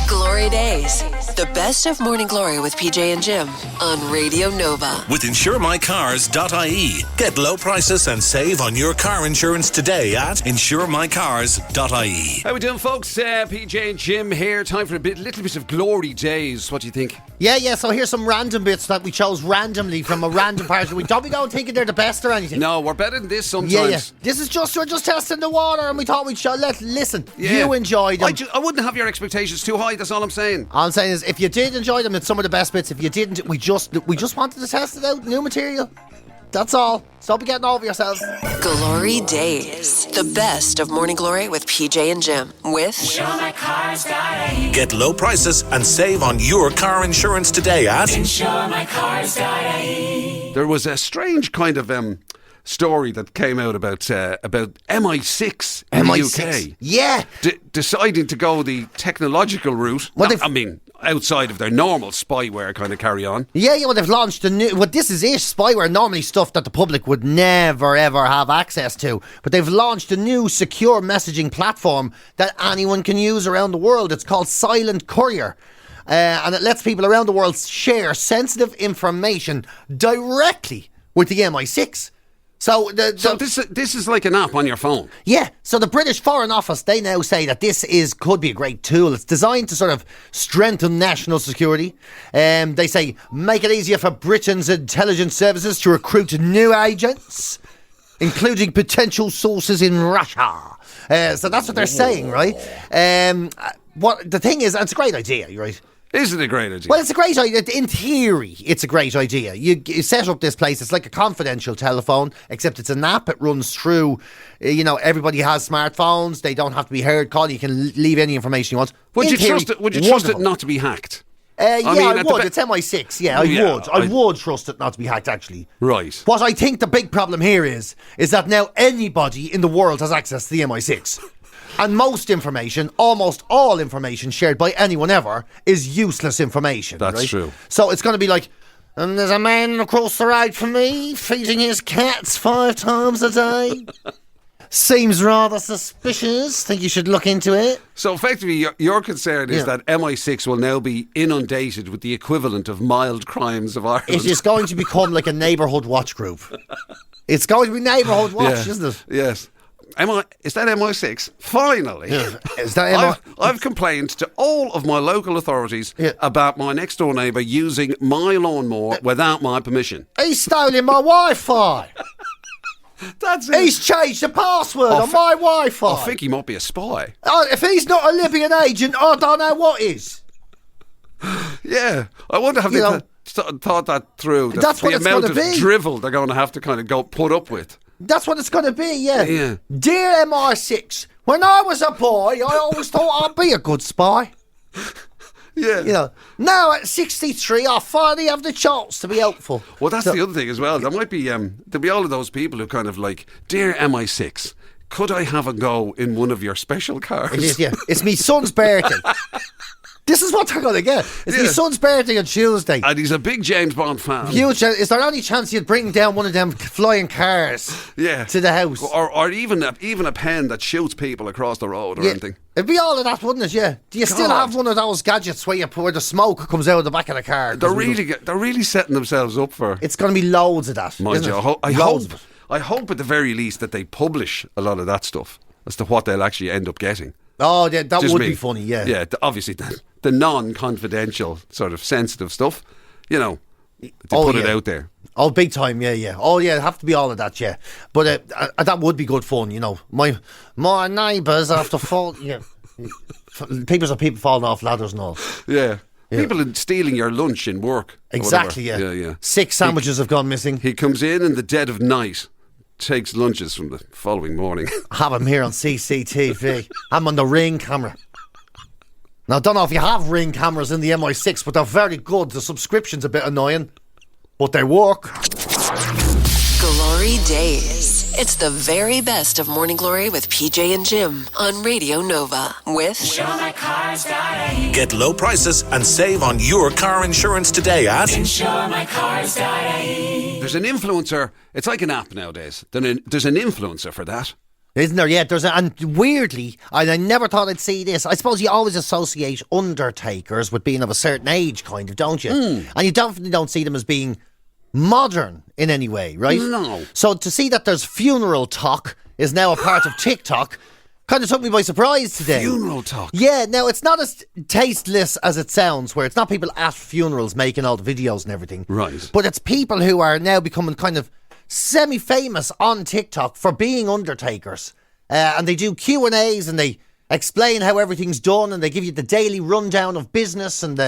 Glory Days. The best of Morning Glory with PJ and Jim on Radio Nova. With insuremycars.ie. Get low prices and save on your car insurance today at insuremycars.ie. How we doing, folks? PJ and Jim here. Time for little bit of Glory Days. What do you think? Yeah, so here's some random bits that we chose randomly from a random part of the week. Don't be going thinking they're the best or anything. No, we're better than this sometimes. Yeah. This is we're just testing the water, and we thought we'd listen. Yeah. You enjoyed them. I wouldn't have your expectations too high, that's all I'm saying. All I'm saying is, if you did enjoy them, it's some of the best bits. If you didn't, we just wanted to test it out, new material. That's all. Stop getting over yourselves. Glory Days. The best of Morning Glory with PJ and Jim. With insuremycars.ie. Get low prices and save on your car insurance today at insuremycars.ie. There was a strange kind of story that came out about MI6 in the UK. Yeah. Deciding to go the technological route. Well, outside of their normal spyware kind of carry on. Yeah, they've launched a new... Well, this is it. Spyware, normally stuff that the public would never, ever have access to. But they've launched a new secure messaging platform that anyone can use around the world. It's called Silent Courier. And it lets people around the world share sensitive information directly with the MI6. So this is like an app on your phone. Yeah. So the British Foreign Office, they now say that this could be a great tool. It's designed to sort of strengthen national security. They say make it easier for Britain's intelligence services to recruit new agents, including potential sources in Russia. So that's what they're saying, right? What the thing is, it's a great idea, right? Is it a great idea? Well, it's a great idea. In theory, it's a great idea. You set up this place. It's like a confidential telephone, except it's an app. It runs through, everybody has smartphones. They don't have to be heard call. You can leave any information you want. Would you trust it not to be hacked? I would. It's MI6. Yeah, I would trust it not to be hacked, actually. Right. What I think the big problem here is that now anybody in the world has access to the MI6. And almost all information shared by anyone ever is useless information. That's right? true. So it's going to be like, and there's a man across the road from me feeding his cats 5 times a day. Seems rather suspicious. Think you should look into it. So effectively, your concern is that MI6 will now be inundated with the equivalent of mild crimes of Ireland. It is going to become like a neighbourhood watch group. It's going to be neighbourhood watch, isn't it? Yes. Is that MI6? Finally. Yeah. Is that I've complained to all of my local authorities about my next door neighbour using my lawnmower without my permission. He's stolen my Wi-Fi. That's it. He's changed the password on my Wi-Fi. I think he might be a spy. If he's not a Libyan agent, I don't know what is. Yeah. I wonder have they thought that through. That's what it's going to be. The amount of drivel they're going to have to kind of go put up with. That's what it's going to be, yeah. Dear MI6, when I was a boy, I always thought I'd be a good spy. Yeah. Now at 63, I finally have the chance to be helpful. Well, that's the other thing as well. There might be, there'll be all of those people who kind of like, dear MI6, could I have a go in one of your special cars? It is, yeah. It's me son's birthday. This is what they're going to get. It's my son's birthday on Tuesday. And he's a big James Bond fan. Is there any chance you'd bring down one of them flying cars to the house? Or even a pen that shoots people across the road or anything. It'd be all of that, wouldn't it? Yeah. Do you still have one of those gadgets where the smoke comes out of the back of the car? They're really setting themselves up for... It's going to be loads of that. Mind you, I hope at the very least that they publish a lot of that stuff as to what they'll actually end up getting. Oh, yeah, that would be funny, yeah. Yeah, obviously the non-confidential sort of sensitive stuff, they put it out there. Oh, big time, yeah. Oh, yeah, it'd have to be all of that, yeah. But that would be good fun, My neighbours after fall... Yeah. People falling off ladders and all. Yeah. People stealing your lunch in work. Exactly, yeah. 6 sandwiches have gone missing. He comes in the dead of night, takes lunches from the following morning. Have him here on CCTV. I'm on the Ring camera. Now, I don't know if you have Ring cameras in the MI6, but they're very good. The subscription's a bit annoying, but they work. Glory Days. It's the very best of Morning Glory with PJ and Jim on Radio Nova with insuremycars.ie. Get low prices and save on your car insurance today at insuremycars.ie. There's an influencer. It's like an app nowadays. There's an influencer for that. Isn't there? Yeah, and weirdly, and I never thought I'd see this. I suppose you always associate undertakers with being of a certain age, kind of, don't you? And you definitely don't see them as being modern in any way, right? No. So to see that there's funeral talk is now a part of TikTok kind of took me by surprise today. Funeral talk. Yeah, now it's not as tasteless as it sounds, where it's not people at funerals making all the videos and everything. Right. But it's people who are now becoming kind of semi-famous on TikTok for being undertakers. And they do Q&As and they explain how everything's done and they give you the daily rundown of business and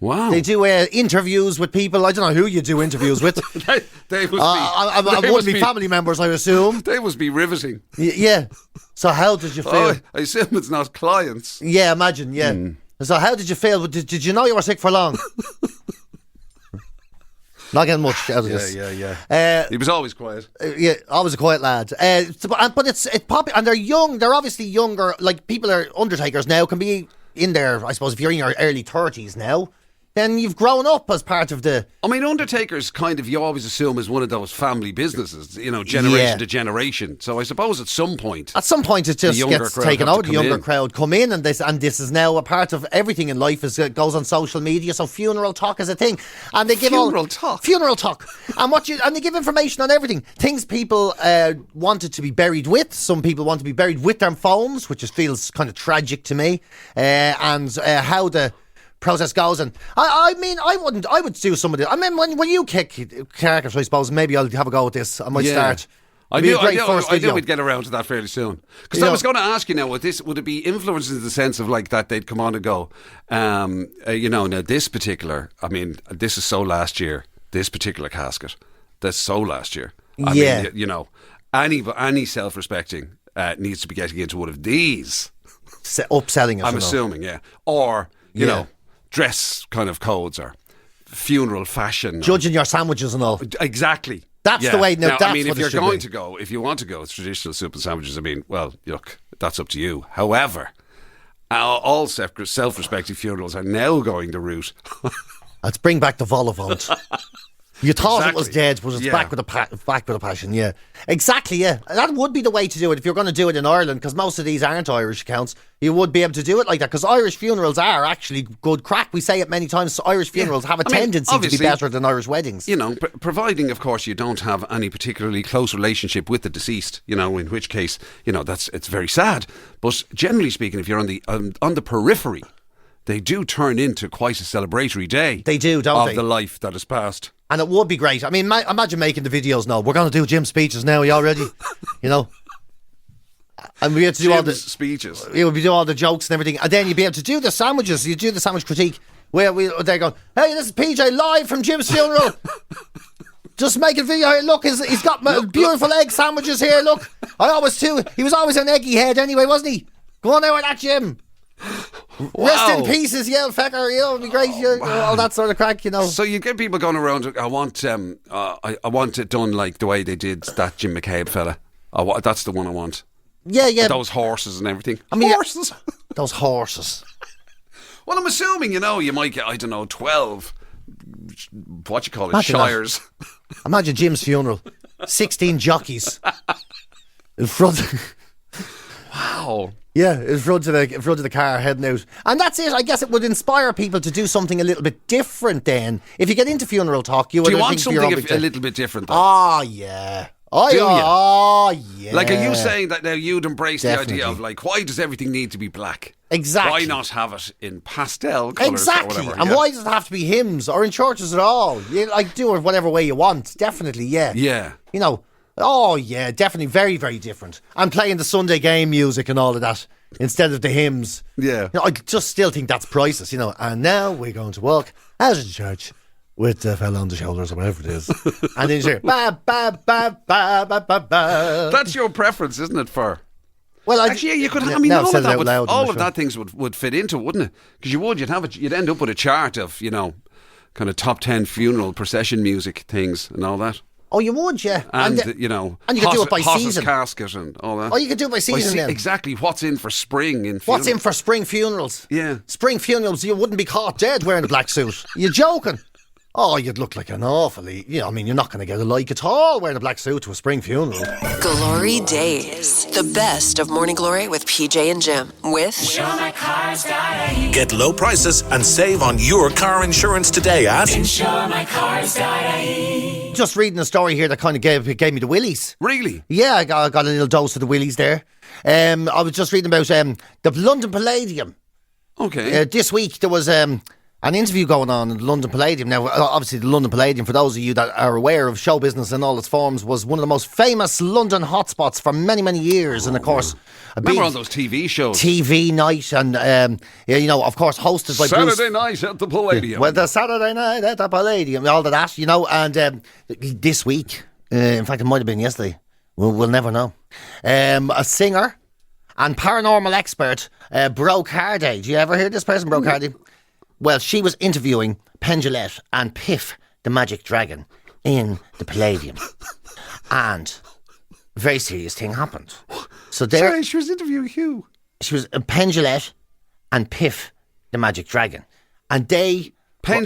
Wow. They do interviews with people. I don't know who you do interviews with. they must wouldn't be family members, I assume. They must be riveting. Yeah. So how did you feel? Oh, I assume it's not clients. Yeah, imagine, yeah. So how did you feel? Did you know you were sick for long? Not getting much out of this. Yeah. He was always quiet. Yeah, always a quiet lad. But it's popular, and they're young. They're obviously younger. Like, people are undertakers now, can be in their, I suppose, if you're in your early 30s now, then you've grown up as part of the... I mean, undertakers kind of, you always assume is one of those family businesses, generation to generation. So I suppose at some point it just gets taken out. The younger crowd come in, and this is now a part of everything in life. It goes on social media. So funeral talk is a thing, and they give funeral talk, and they give information on everything. Things people wanted to be buried with. Some people want to be buried with their phones, which feels kind of tragic to me. And how the process goes, and I would do some of this. I mean, when you kick carcass, I suppose maybe I'll have a go with this. I might start. I knew we'd get around to that fairly soon. Because I was going to ask you now, would it be influenced in the sense of like that they'd come on and go, now this particular, I mean, this is so last year, this particular casket, that's so last year. I mean, any self-respecting needs to be getting into one of these. Upselling it. I'm assuming, yeah. Or, you know, dress kind of codes or funeral fashion. Judging your sandwiches and all. Exactly. That's the way. Now, I mean, if you want to go with traditional soup and sandwiches, I mean, well, look, that's up to you. However, all self-respecting funerals are now going the route. Let's bring back the Volivant. You thought it was dead, but it's back with a passion. Yeah, exactly. Yeah, that would be the way to do it if you're going to do it in Ireland, because most of these aren't Irish accounts. You would be able to do it like that, because Irish funerals are actually good crack. We say it many times. So Irish funerals have a tendency to be better than Irish weddings. You know, providing, of course, you don't have any particularly close relationship with the deceased. You know, in which case, it's very sad. But generally speaking, if you're on the periphery, they do turn into quite a celebratory day. They do, don't they? Of the life that has passed. And it would be great. I mean, imagine making the videos now. We're going to do Jim's speeches now. Are you all ready? And we have to do all the speeches. We do all the jokes and everything. And then you'd be able to do the sandwiches. You do the sandwich critique. Where they're going, hey, this is PJ live from Jim's funeral. Just make a video here. Look, he's got beautiful egg sandwiches here. Look, he was always an eggy head anyway, wasn't he? Go on there with that, Jim. Wow. Rest in pieces, yell fecker, it'd be great, all that sort of crack, So you get people going around, I want it done like the way they did that Jim McCabe fella. That's the one I want. Yeah. Those horses and everything. I mean, horses. Those horses. Well, I'm assuming, you might get, 12, shires. Imagine Jim's funeral. 16 jockeys. In front. Wow. Yeah, in front of the car heading out. And that's it. I guess it would inspire people to do something a little bit different then. If you get into funeral talk, you would... Do you want something a little bit different, though? Oh, yeah. Do you? Oh, yeah. Like, are you saying that now you'd embrace the idea of, like, why does everything need to be black? Exactly. Why not have it in pastel colours? Exactly. Or whatever? And why does it have to be hymns or in churches at all? Do it whatever way you want. Definitely, yeah. Yeah. Oh, yeah, definitely very, very different. And playing the Sunday game music and all of that instead of the hymns. Yeah. I just still think that's priceless, And now we're going to walk out of church with the fella on the shoulders or whatever it is. And then you hear, ba, ba, ba, ba, ba, ba, ba. That's your preference, isn't it, for... Well, actually, you could. I mean, all of that things would fit into it, wouldn't it? Because you'd end up with a chart of kind of top 10 funeral procession music things and all that. Oh, you would, yeah. And and you could do it by season. Casket and all that. Oh, you could do it by season then. Exactly. What's in for spring in funerals? What's in for spring funerals? Yeah. Spring funerals, you wouldn't be caught dead wearing a black suit. You're joking. Oh, you'd look like an awfully, I mean, you're not going to get a like at all wearing a black suit to a spring funeral. Glory Days. The best of Morning Glory with PJ and Jim. With InsureMyCars.ie. Get low prices and save on your car insurance today at InsureMyCars.ie. Just reading a story here that kind of gave me the willies. Really? Yeah, I got a little dose of the willies there. I was just reading about the London Palladium. Okay. This week there was an interview going on in the London Palladium. Now, obviously, the London Palladium, for those of you that are aware of show business in all its forms, was one of the most famous London hotspots for many, many years. And of course, Remember all those TV shows? TV night, and of course, hosted by Saturday night at the Palladium. Well, the Saturday night at the Palladium, all of that, and this week, in fact, it might have been yesterday. We'll never know. A singer and paranormal expert, Broke Hardy. Do you ever hear this person, Broke Hardy? Well, she was interviewing Pendulette and Piff, the magic dragon, in the Palladium. And a very serious thing happened. So Sorry, she was interviewing who? She was Pendulette and Piff, the magic dragon. And they... Pen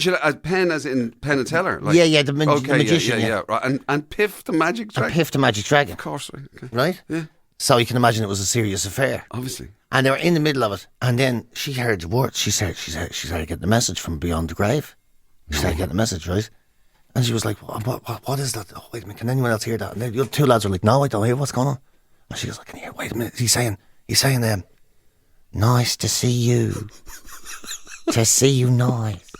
as in Penn and Teller? The magician. Yeah. Right. And Piff, the magic dragon? And Piff, the magic dragon. Of course, right. Okay. Right? Yeah. So you can imagine it was a serious affair. Obviously. And they were in the middle of it. And then she heard the words. She started getting the message from beyond the grave. She started getting the message, right? And she was like, what is that? Oh, wait a minute, can anyone else hear that? And the other two lads were like, no, I don't hear what's going on. And she goes, I can hear, wait a minute. He's saying, nice to see you. To see you nice.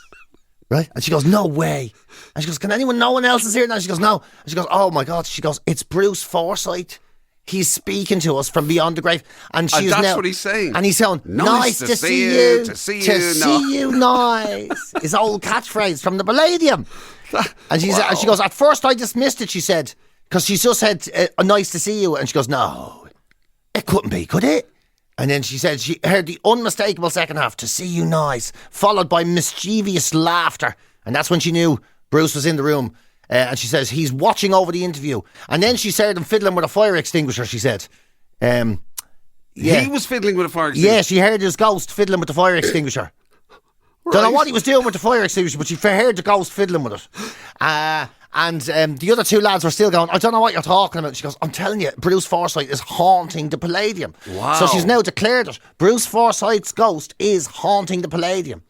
Right? And she goes, no way. And she goes, no one else is here now? She goes, no. And she goes, oh my God. She goes, it's Bruce Forsyth. He's speaking to us from beyond the grave. And that's what he's saying. And he's saying, nice to see you. To see you nice. His old catchphrase from the Palladium. And she goes, at first I dismissed it, she said, because she just said, nice to see you. And she goes, no, it couldn't be, could it? And then she said she heard the unmistakable second half, to see you nice, followed by mischievous laughter. And that's when she knew Bruce was in the room. And she says, he's watching over the interview. And then she heard him fiddling with a fire extinguisher, she said. Yeah. He was fiddling with a fire extinguisher? Yeah, she heard his ghost fiddling with the fire extinguisher. Right. Don't know what he was doing with the fire extinguisher, but she heard the ghost fiddling with it. And the other two lads were still going, I don't know what you're talking about. She goes, I'm telling you, Bruce Forsyth is haunting the Palladium. Wow. So she's now declared it. Bruce Forsyth's ghost is haunting the Palladium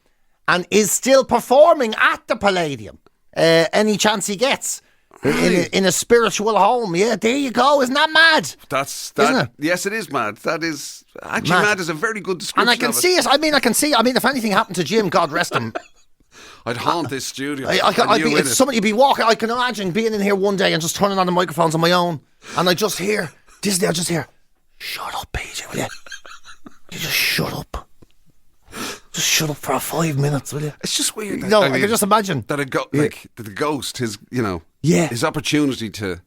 and is still performing at the Palladium. Any chance he gets in a spiritual home. Yeah, there you go. Isn't that mad? Isn't it? Yes, it is mad. That is actually mad is a very good description. And I can see it. I mean, if anything happened to Jim, God rest him, I'd haunt this studio. Somebody be walking. I can imagine being in here one day and just turning on the microphones on my own, and I just hear shut up, PJ, will you? You just shut up. Just shut up for 5 minutes, will you? It's just weird. I can just imagine that that the ghost, his opportunity to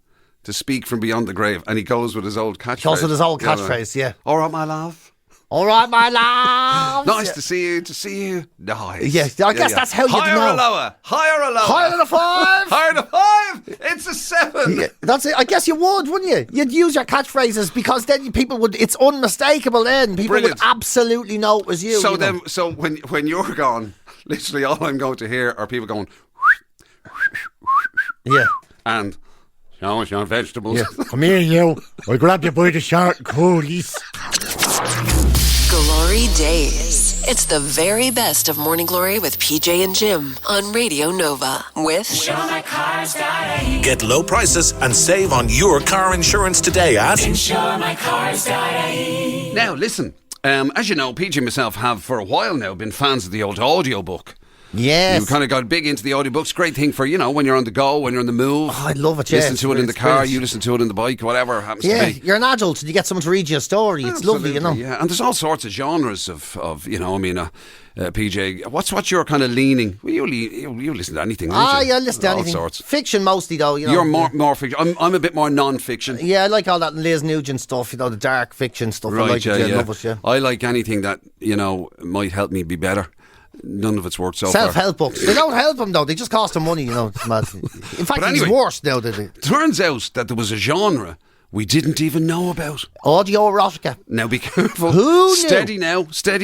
speak from beyond the grave, and he goes with his old catchphrase. Goes with his old catchphrase, yeah. All right, my love. All right, my love. Nice to see you. Nice. Yeah, I guess that's how you know. Higher or lower? Higher than a 5. Higher than a 5. It's a 7. Yeah, that's it. I guess you would, wouldn't you? You'd use your catchphrases because then people would. It's unmistakable. Then people would absolutely know it was you. So when you're gone, literally all I'm going to hear are people going. Yeah. And show us your vegetables. Yeah. Come here, you. I'll grab you by the short coolies. Glory Days. It's the very best of Morning Glory with PJ and Jim on Radio Nova with InsureMyCars.ie. Get low prices and save on your car insurance today at InsureMyCars.ie. Now listen, as you know, PJ and myself have for a while now been fans of the old audiobook. Yes. You kind of got big into the audiobooks. Great thing for, when you're on the go, when you're on the move. Oh, I love it, yeah. Listen to it in the car, you listen to it in the bike, whatever it happens to be. Yeah, you're an adult and you get someone to read you a story. It's lovely, Yeah, and there's all sorts of genres of PJ, what's your kind of leaning? Well, you listen to anything, don't you? Yeah, I listen to anything. All sorts. Fiction mostly, though. You're more fiction. I'm a bit more non-fiction. Yeah, I like all that Liz Nugent stuff, the dark fiction stuff. Right, I like it, love it, yeah. I like anything that, might help me be better. None of it's worked so far. Self-help books. They don't help them, though. They just cost them money, It's mad. In fact, it's worse now. Turns out that there was a genre we didn't even know about. Audio erotica. Now be careful. Who knew? Steady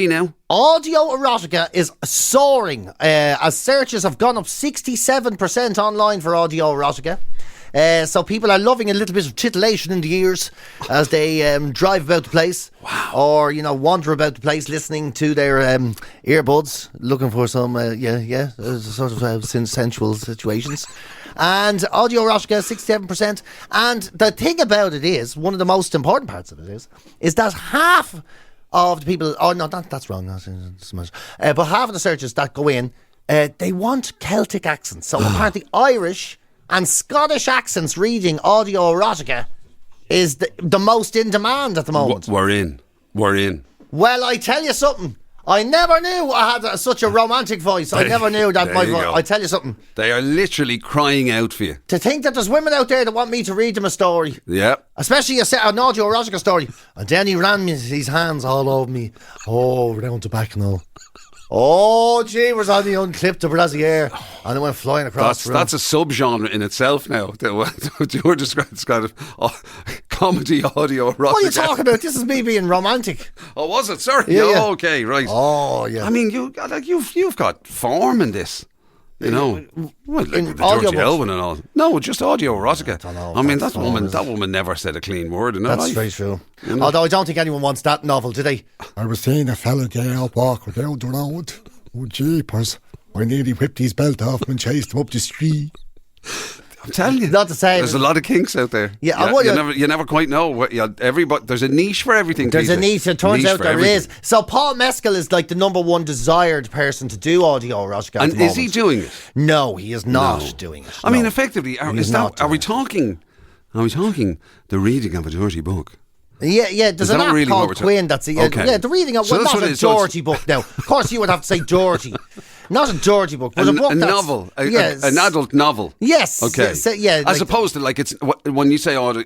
now. Audio erotica is soaring as searches have gone up 67% online for audio erotica. So people are loving a little bit of titillation in the ears as they drive about the place. Wow. Or, wander about the place listening to their earbuds, looking for some, sort of sensual situations. And audio erotica, 67%. And the thing about it is, one of the most important parts of it is that half of the people, that's wrong. But half of the searches that go in, they want Celtic accents. So apparently Irish and Scottish accents reading audio erotica is the most in demand at the moment. We're in. Well, I tell you something. I never knew I had such a romantic voice. I never knew that my voice. I tell you something. They are literally crying out for you. To think that there's women out there that want me to read them a story. Yeah. Especially an audio erotica story. And then he ran his hands all over me. Oh, round the back and all. Oh, gee, was on the unclipped the brassiere, and it went flying across the room. That's a subgenre in itself now. What you were describing is kind of comedy audio erotica. What are you talking about? This is me being romantic. Oh, was it? Sorry. Yeah. Okay, right. Oh, yeah. I mean, you've got form in this. Well, like in the Georgie audiobooks. Elwin and all. No, just audio erotica. I mean, that woman never said a clean word in her That's life. very true. Although I don't think anyone wants that novel, do they? I was seeing a fella there out walking down the road. Oh, jeepers. I nearly whipped his belt off and chased him up the street. I'm telling you. Not the same. There's a lot of kinks out there. Yeah, you never quite know. Everybody, there's a niche for everything. There's Peter. a niche. It turns out there everything. is. So Paul Mescal is like the number one desired person to do audio erotica at And the moment. is he doing it? No, he is not doing it. I mean, No. effectively, are He we is not doing talking the reading of a dirty book? Yeah, there's Is an that app really what called we're Quinn that's Okay. the reading of So that's not what a it is, so it's- dirty book now. Of course you would have to say dirty. Not a dirty book, but a book a that's... novel, yes. an adult novel. Yes. Okay. Yeah, As opposed to like it's when you say audio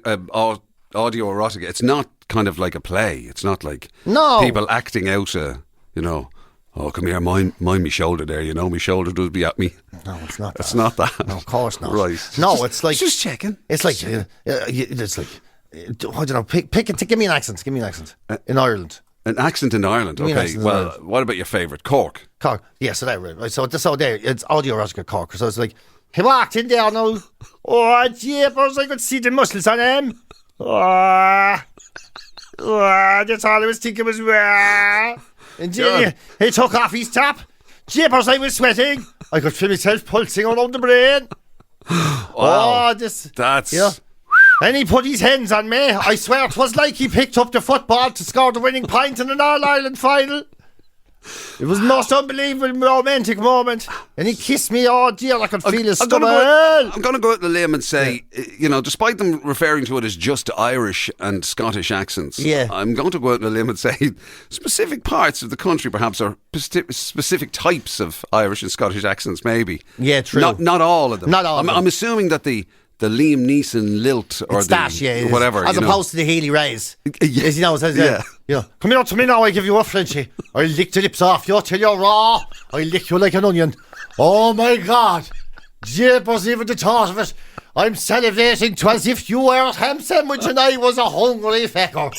erotica, it's not kind of like a play. It's not like people acting out. Oh, come here, mind me shoulder there. Me shoulder does be at me. No, it's not. It's not that. No, of course not. Right. No, it's like just checking. It's like it's like I don't know. Give me an accent. Give me an accent in Ireland. An accent in Ireland. Give me an Okay. accent in Well, Ireland. what about your favourite? Cork. Cork. Yeah, so that right. So there, it's audio erotica Cork. So it's like he walked in there now. Oh, jeepers! I could see the muscles on him. That's all I was thinking was. And then he took off his top. Jeepers! I was sweating. I could feel myself pulsing around the brain. Wow. That's. And he put his hands on me. I swear it was like he picked up the football to score the winning point in an All-Ireland final. It was the most unbelievable romantic moment. And he kissed me, oh dear, I could feel his stomach. I'm going to go out on a limb and say, despite them referring to it as just Irish and Scottish accents, I'm going to go out on a limb and say specific parts of the country perhaps are specific types of Irish and Scottish accents, maybe. Yeah, true. Not all of them. Not all of them. I'm assuming that the Liam Neeson lilt or whatever. As opposed to the Healy Rays. Yeah. Come here to me now, I give you a Frenchie. I lick the lips off you till you're raw. I lick you like an onion. Oh my God. Jeepers, even the thought of it. I'm salivating to as if you were a ham sandwich and I was a hungry fecker.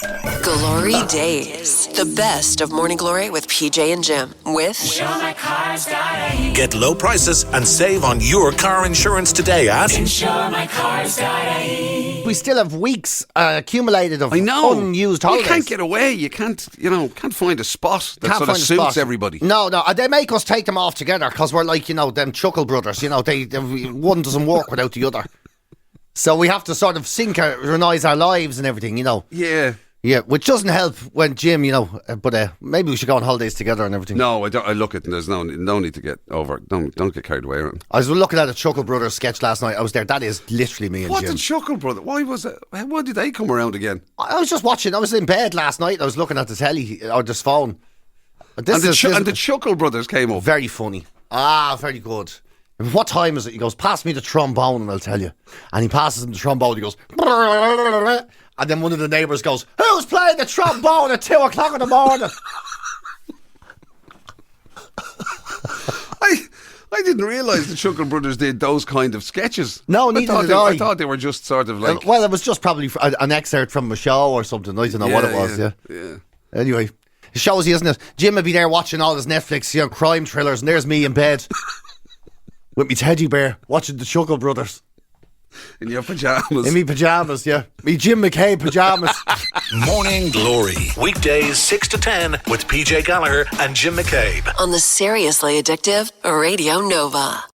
GloryDaze, the best of Morning Glory with PJ and Jim. With InsureMyCars.ie. Get low prices and save on your car insurance today at InsureMyCars.ie. We still have weeks accumulated of unused holidays. You can't get away. You can't find a spot that sort of suits everybody. No, they make us take them off together because we're like, them Chuckle brothers. One doesn't work without the other. So we have to sort of synchronize our lives and everything, Yeah. Yeah, which doesn't help when Jim, but maybe we should go on holidays together and everything. No, I don't. I look at it and there's no need to get over. Don't get carried away around. I was looking at a Chuckle Brothers sketch last night. I was there. That is literally me and What Jim. the Chuckle Brother? Why was it? Why did they come around again? I was just watching. I was in bed last night. I was looking at the telly or this phone. And the Chuckle Brothers came up. Very funny. Very good. What time is it? He goes, pass me the trombone and I'll tell you. And he passes him the trombone. He goes, and then one of the neighbours goes, who's playing the trombone at 2 o'clock in the morning? I didn't realise the Chuckle Brothers did those kind of sketches. No, neither did I. I thought they were just sort of like... Well, it was just probably an excerpt from a show or something. I don't know what it was, yeah. Anyway, it shows you, isn't it? Jim would be there watching all his Netflix, crime thrillers, and there's me in bed with me teddy bear watching the Chuckle Brothers. In your pyjamas. In me pyjamas, yeah. Me Jim McKay pyjamas. Morning Glory. Weekdays 6 to 10 with PJ Gallagher and Jim McCabe. On the Seriously Addictive Radio Nova.